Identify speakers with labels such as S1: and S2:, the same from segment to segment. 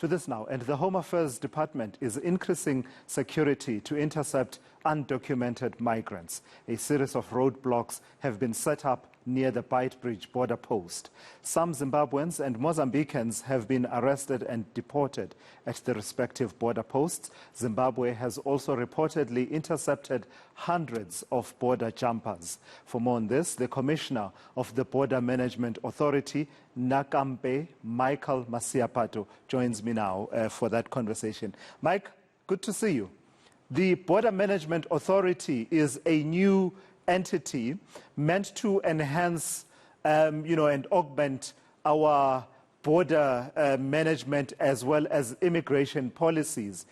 S1: To this now, and the Home Affairs Department is increasing security to intercept undocumented migrants. A series of roadblocks have been set up near the Beitbridge border post. Some Zimbabweans and Mozambicans have been arrested and deported at the respective border posts. Zimbabwe has also reportedly intercepted hundreds of border jumpers. For more on this, the Commissioner of the Border Management Authority, Nakampe Masiapato, joins me now for that conversation. Mike, good to see you. The Border Management Authority is a new entity meant to enhance, and augment our border management as well as immigration policies.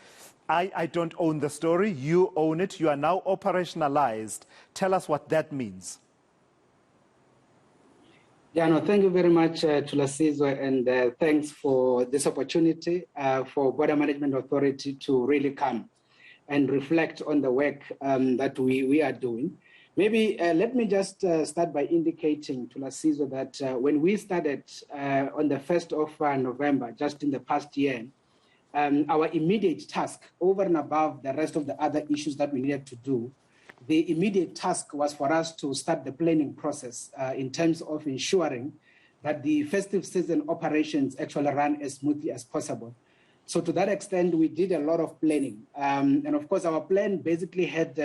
S1: I don't own the story. You own it. You are now operationalized. Tell us what that means.
S2: Yeah, no, thank you very much, Tulasizwe, and thanks for this opportunity for Border Management Authority to really come and reflect on the work that we are doing. Maybe let me just start by indicating, Tulasizwe, that when we started on the 1st of November, just in the past year, our immediate task, over and above the rest of the other issues that we needed to do, the immediate task was for us to start the planning process in terms of ensuring that the festive season operations actually run as smoothly as possible. So to that extent, we did a lot of planning. And of course, our plan basically had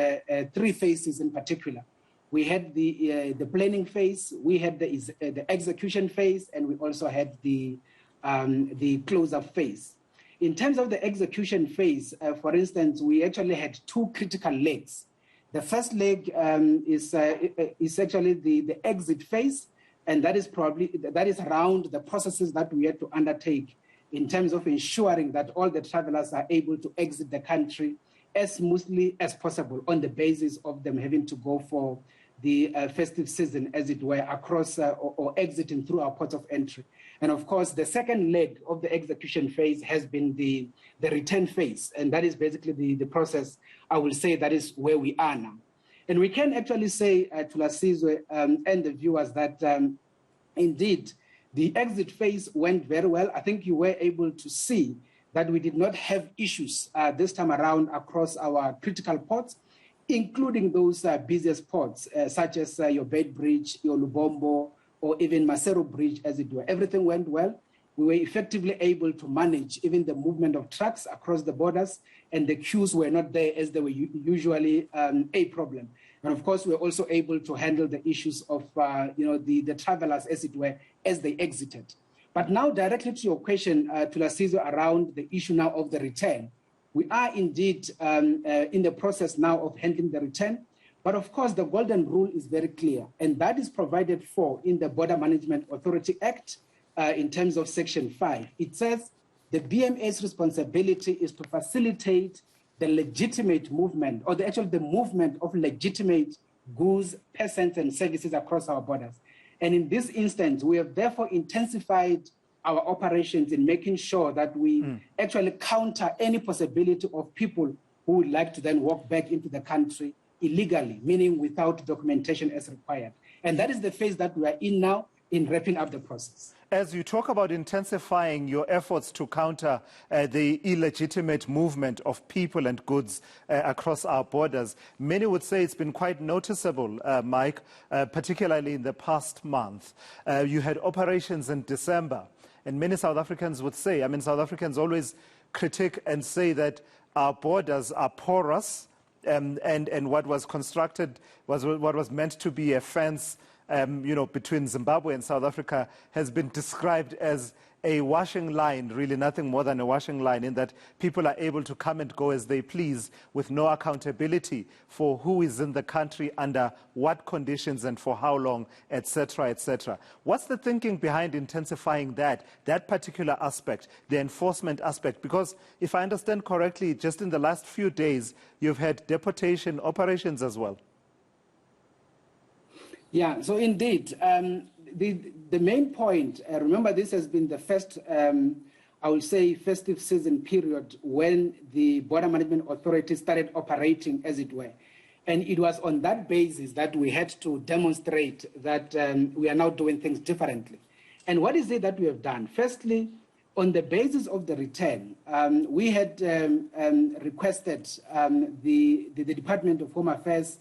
S2: three phases in particular. We had the planning phase, we had the execution phase, and we also had the close-up phase. In terms of the execution phase, for instance, we actually had two critical legs. The first leg is actually the exit phase, and that is around the processes that we had to undertake in terms of ensuring that all the travelers are able to exit the country as smoothly as possible on the basis of them having to go for the festive season, as it were, across or exiting through our ports of entry. And of course, the second leg of the execution phase has been the return phase. And that is basically the process, I will say, that is where we are now. And we can actually say to Lasizwe and the viewers that indeed, the exit phase went very well. I think you were able to see that we did not have issues this time around across our critical ports, including those busiest ports, such as your Beitbridge, your Lubombo, or even Maseru Bridge, as it were. Everything went well. We were effectively able to manage even the movement of trucks across the borders, and the queues were not there as they were usually a problem. And of course, we were also able to handle the issues of the travelers, as it were, as they exited. But now, directly to your question, Tulasizwe, around the issue now of the return, we are indeed in the process now of handling the return. But of course, the golden rule is very clear, and that is provided for in the Border Management Authority Act in terms of Section 5. It says the BMA's responsibility is to facilitate the legitimate movement, or the movement of legitimate goods, persons, and services across our borders. And in this instance, we have therefore intensified our operations in making sure that we actually counter any possibility of people who would like to then walk back into the country illegally, meaning without documentation as required. And that is the phase that we are in now in wrapping up the process.
S1: As you talk about intensifying your efforts to counter the illegitimate movement of people and goods across our borders, many would say it's been quite noticeable, Mike, particularly in the past month. You had operations in December, and many South Africans would say, South Africans always critique and say that our borders are porous, and what was constructed was what was meant to be a fence between Zimbabwe and South Africa has been described as a washing line, really nothing more than a washing line, in that people are able to come and go as they please with no accountability for who is in the country, under what conditions and for how long, etc., etc. What's the thinking behind intensifying that particular aspect, the enforcement aspect? Because if I understand correctly, just in the last few days, you've had deportation operations as well.
S2: Yeah, so indeed, the main point, remember this has been the first, I will say, festive season period when the Border Management Authority started operating, as it were. And it was on that basis that we had to demonstrate that we are now doing things differently. And what is it that we have done? Firstly, on the basis of the return, we had requested the Department of Home Affairs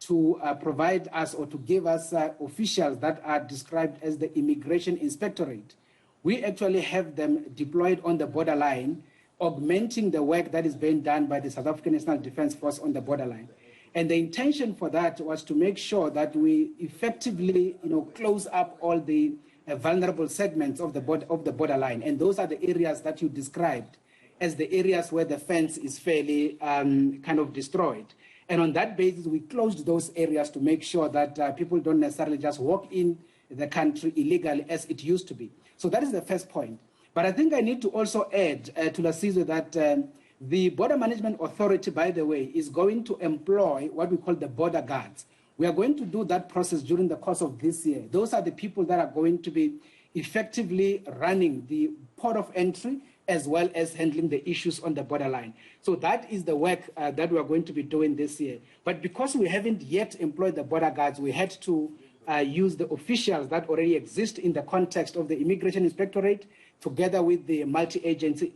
S2: to provide us or to give us officials that are described as the Immigration Inspectorate. We actually have them deployed on the borderline, augmenting the work that is being done by the South African National Defence Force on the borderline. And the intention for that was to make sure that we effectively, close up all the vulnerable segments of the borderline. And those are the areas that you described as the areas where the fence is fairly kind of destroyed. And on that basis, we closed those areas to make sure that people don't necessarily just walk in the country illegally as it used to be. So that is the first point. But I think I need to also add to Lasizwe that the Border Management Authority, by the way, is going to employ what we call the border guards. We are going to do that process during the course of this year. Those are the people that are going to be effectively running the port of entry as well as handling the issues on the borderline. So that is the work that we are going to be doing this year. But because we haven't yet employed the border guards, we had to use the officials that already exist in the context of the Immigration Inspectorate, together with the multi-agency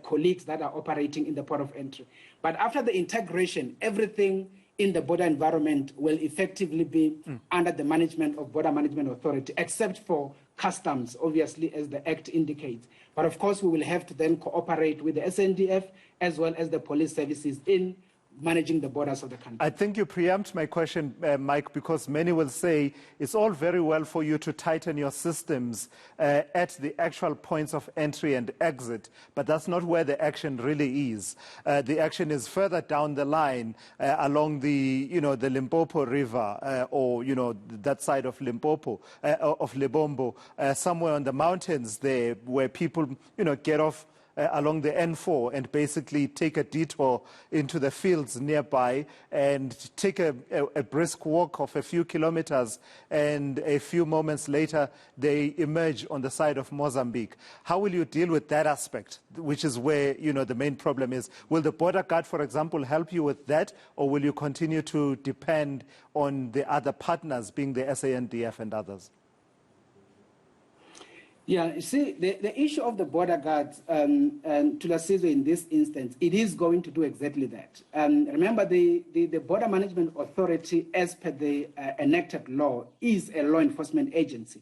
S2: colleagues that are operating in the port of entry. But after the integration, everything in the border environment will effectively be under the management of Border Management Authority, except for customs, obviously, as the Act indicates. But of course, we will have to then cooperate with the SNDF as well as the police services in managing the borders of the country.
S1: I think you preempt my question, Mike, because many will say it's all very well for you to tighten your systems at the actual points of entry and exit, but that's not where the action really is. The action is further down the line along the, the Limpopo River or, that side of Limpopo, of Lebombo, somewhere on the mountains there where people, get off along the N4 and basically take a detour into the fields nearby and take a brisk walk of a few kilometers, and a few moments later they emerge on the side of Mozambique. How will you deal with that aspect, which is where the main problem is? Will the border guard, for example, help you with that, or will you continue to depend on the other partners, being the SANDF and others?
S2: Yeah, you see, the issue of the border guards, to Lasizwe in this instance, it is going to do exactly that. Remember, the Border Management Authority, as per the enacted law, is a law enforcement agency,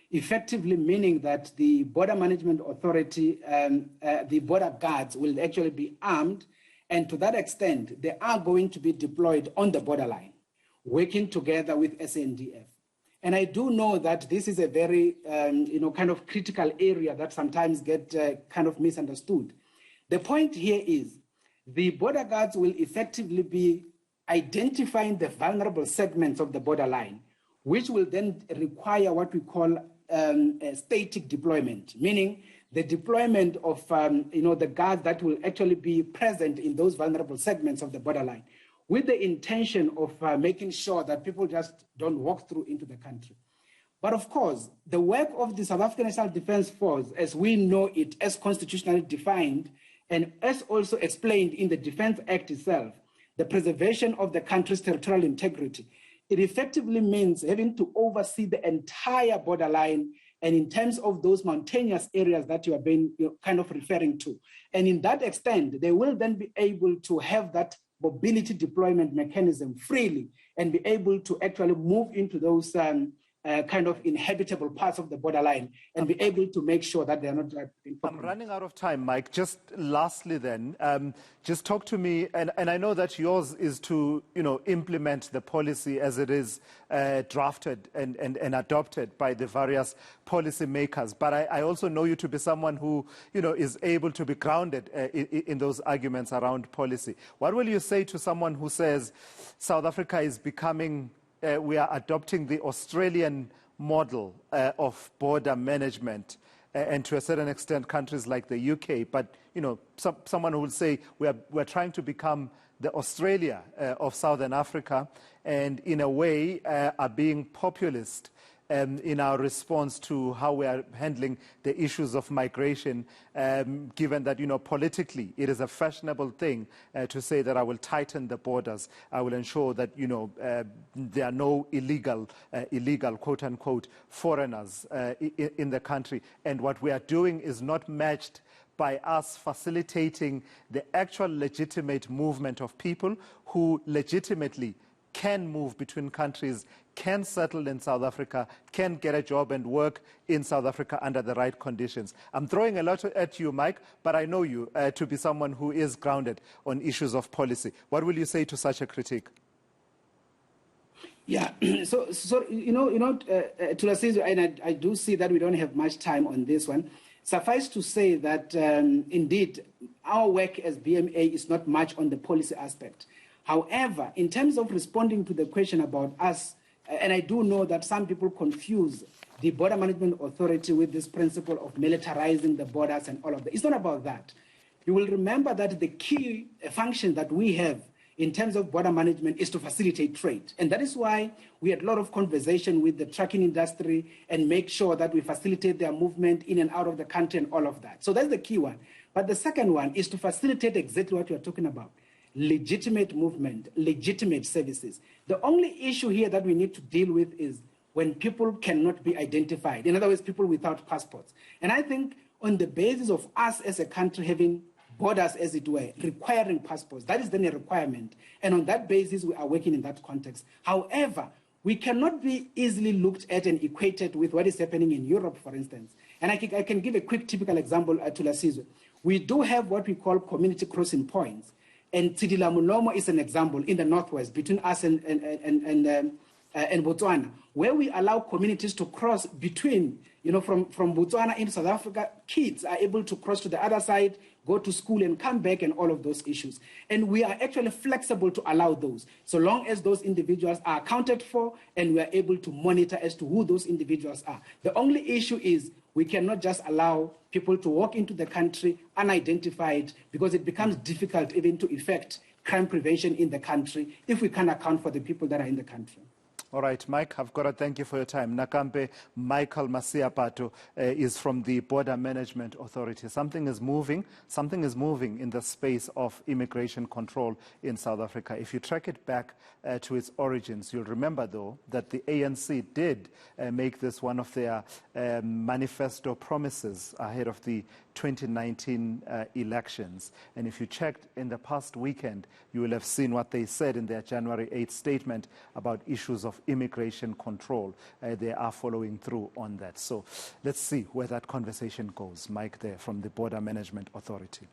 S2: effectively meaning that the Border Management Authority, the border guards will actually be armed, and to that extent, they are going to be deployed on the borderline, working together with SNDF. And I do know that this is a very, kind of critical area that sometimes get kind of misunderstood. The point here is the border guards will effectively be identifying the vulnerable segments of the borderline, which will then require what we call a static deployment, meaning the deployment of, the guards that will actually be present in those vulnerable segments of the borderline, with the intention of making sure that people just don't walk through into the country. But of course, the work of the South African National Defence Force, as we know it, as constitutionally defined, and as also explained in the Defence Act itself, the preservation of the country's territorial integrity, it effectively means having to oversee the entire borderline, and in terms of those mountainous areas that you have been kind of referring to. And in that extent, they will then be able to have that mobility deployment mechanism freely and be able to actually move into those kind of inhabitable parts of the borderline and be able to make sure that they're not
S1: I'm running out of time, Mike. Just lastly then, just talk to me, and I know that yours is to, implement the policy as it is drafted and adopted by the various policy makers. But I also know you to be someone who, is able to be grounded in those arguments around policy. What will you say to someone who says South Africa is becoming we are adopting the Australian model of border management, and to a certain extent countries like the UK, but someone who will say we're trying to become the Australia of Southern Africa, and in a way are being populist in our response to how we are handling the issues of migration, given that, politically it is a fashionable thing to say that I will tighten the borders, I will ensure that, there are no illegal, quote-unquote, foreigners in the country. And what we are doing is not matched by us facilitating the actual legitimate movement of people who legitimately can move between countries, can settle in South Africa, can get a job and work in South Africa under the right conditions. I'm throwing a lot at you, Mike, but I know you to be someone who is grounded on issues of policy. What will you say to such a critique?
S2: Yeah, so Thulasizwe, and I do see that we don't have much time on this one. Suffice to say that, indeed, our work as BMA is not much on the policy aspect. However, in terms of responding to the question about us, and I do know that some people confuse the Border Management Authority with this principle of militarizing the borders and all of that. It's not about that. You will remember that the key function that we have in terms of border management is to facilitate trade. And that is why we had a lot of conversation with the trucking industry and make sure that we facilitate their movement in and out of the country and all of that. So that's the key one. But the second one is to facilitate exactly what you're talking about. Legitimate movement, legitimate services. The only issue here that we need to deal with is when people cannot be identified. In other words, people without passports. And I think on the basis of us as a country having borders, as it were, requiring passports, that is then a requirement. And on that basis, we are working in that context. However, we cannot be easily looked at and equated with what is happening in Europe, for instance. And I can give a quick typical example to Lasizwe. We do have what we call community crossing points. And Tsidila Mulomo is an example in the northwest between us and Botswana, where we allow communities to cross between, from Botswana into South Africa. Kids are able to cross to the other side, go to school and come back and all of those issues. And we are actually flexible to allow those, so long as those individuals are accounted for and we are able to monitor as to who those individuals are. The only issue is we cannot just allow people to walk into the country unidentified, because it becomes difficult even to effect crime prevention in the country if we can't account for the people that are in the country.
S1: All right, Mike, I've got to thank you for your time. Nakampe Masiapato is from the Border Management Authority. Something is moving in the space of immigration control in South Africa. If you track it back to its origins, you'll remember, though, that the ANC did make this one of their manifesto promises ahead of the 2019 elections. And if you checked in the past weekend, you will have seen what they said in their January 8th statement about issues of immigration control. They are following through on that. So let's see where that conversation goes. Mike there from the Border Management Authority.